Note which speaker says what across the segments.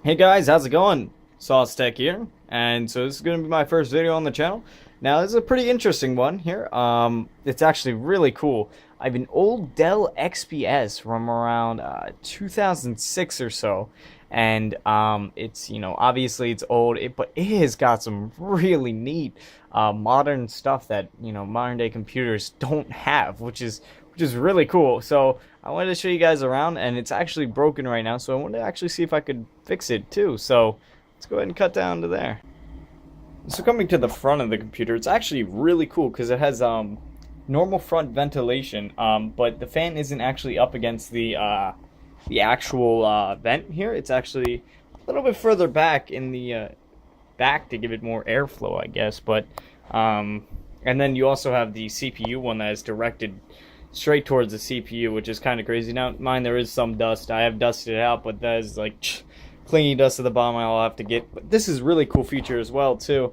Speaker 1: Hey guys, how's it going? SAUCETEC here, and so this is going to be my first video on the channel. Now this is a pretty interesting one here. It's actually really cool. I have an old Dell XPS from around 2006 or so, and it's, you know, obviously it's old, but it has got some really neat modern stuff that, you know, modern day computers don't have, which is really cool. So I wanted to show you guys around, and it's actually broken right now, so I wanted to actually see if I could fix it too. So let's go ahead and cut down to there. So coming to the front of the computer, it's actually really cool because it has normal front ventilation, but the fan isn't actually up against the actual vent here. It's actually a little bit further back in the back to give it more airflow, I guess. But and then you also have the CPU one that is directed straight towards the CPU, which is kind of crazy. Now mine, there is some dust. I have dusted it out, but that is like clingy dust at the bottom I'll have to get. But this is a really cool feature as well too.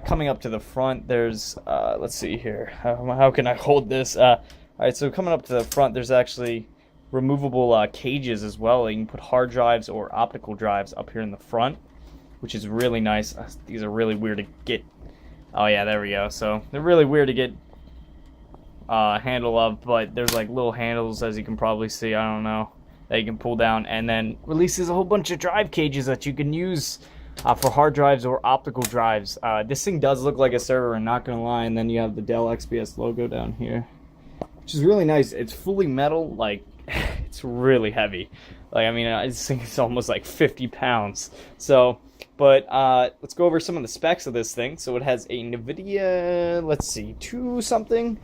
Speaker 1: Coming up to the front, there's let's see here, how can I hold this? Alright, so coming up to the front, there's actually removable cages as well. You can put hard drives or optical drives up here in the front, which is really nice. These are really weird to get. Oh yeah, there we go. So they're really weird to get handle of, but there's like little handles, as you can probably see, I don't know, that you can pull down, and then releases a whole bunch of drive cages that you can use for hard drives or optical drives. This thing does look like a server, I'm not gonna lie. And then you have the Dell XPS logo down here, which is really nice. It's fully metal, like it's really heavy. Like, I mean, I think it's almost like 50 pounds. So, but let's go over some of the specs of this thing. So it has a NVIDIA, let's see, 2 something.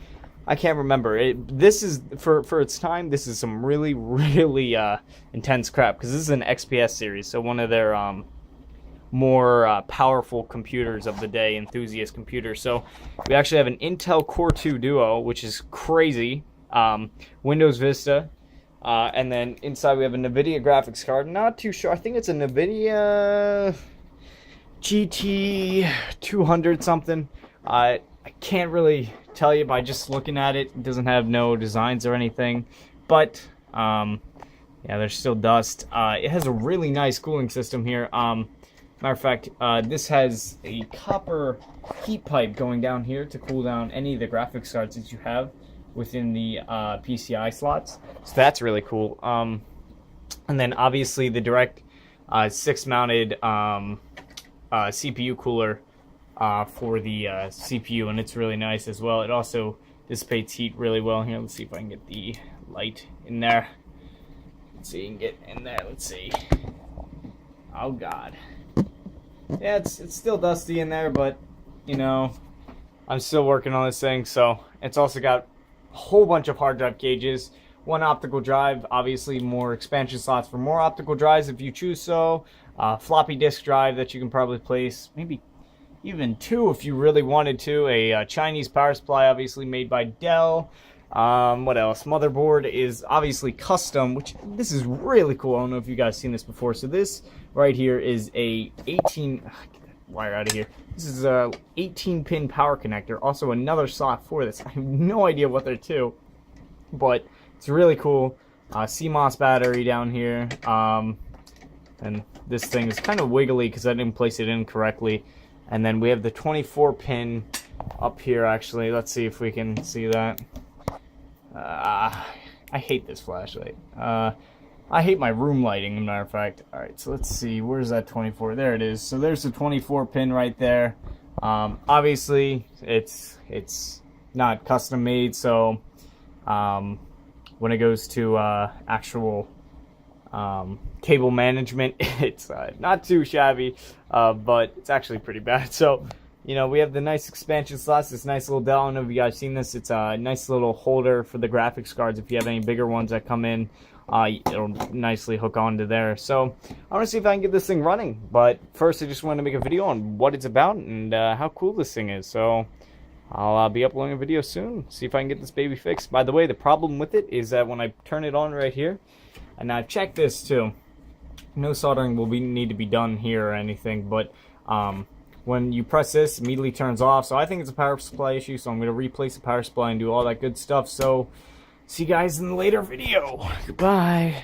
Speaker 1: I can't remember. This is, for its time, this is some really intense crap, because this is an XPS series, so one of their more powerful computers of the day, enthusiast computers. So we actually have an Intel Core 2 Duo, which is crazy. Windows Vista, and then inside we have a NVIDIA graphics card. Not too sure. I think it's a NVIDIA GT 200 something. I can't really tell you by just looking at it. It doesn't have no designs or anything, but yeah, there's still dust. It has a really nice cooling system here. Matter of fact, this has a copper heat pipe going down here to cool down any of the graphics cards that you have within the PCI slots, so that's really cool. And then obviously the direct 6-mounted CPU cooler for the CPU, and it's really nice as well. It also dissipates heat really well. Here, let's see if I can get the light in there. Let's see, you can get in there. Let's see. Oh god, yeah, it's still dusty in there, but you know, I'm still working on this thing. So it's also got a whole bunch of hard drive cages, 1 optical drive, obviously more expansion slots for more optical drives if you choose so. Floppy disk drive that you can probably place, maybe even 2 if you really wanted to. A Chinese power supply, obviously made by Dell. What else? Motherboard is obviously custom, which this is really cool. I don't know if you guys seen this before. So this right here is a 18 get that wire out of here. This is a 18-pin power connector. Also another slot for this. I have no idea what they're to, but it's really cool. CMOS battery down here. And this thing is kind of wiggly because I didn't place it in correctly. And then we have the 24-pin up here, actually. Let's see if we can see that. I hate this flashlight. I hate my room lighting, as a matter of fact. Alright, so let's see. Where's that 24? There it is. So there's the 24-pin right there. Obviously, it's not custom made, so when it goes to actual cable management, it's not too shabby, but it's actually pretty bad. So, you know, we have the nice expansion slots, this nice little Dell. I don't know if you guys seen this. It's a nice little holder for the graphics cards. If you have any bigger ones that come in, it'll nicely hook onto there. So I want to see if I can get this thing running, but first I just wanted to make a video on what it's about and how cool this thing is. So I'll be uploading a video soon, see if I can get this baby fixed. By the way, the problem with it is that when I turn it on right here, and I've checked this too, no soldering will need to be done here or anything, but when you press this, it immediately turns off. So I think it's a power supply issue, so I'm going to replace the power supply and do all that good stuff. So see you guys in the later video. Goodbye.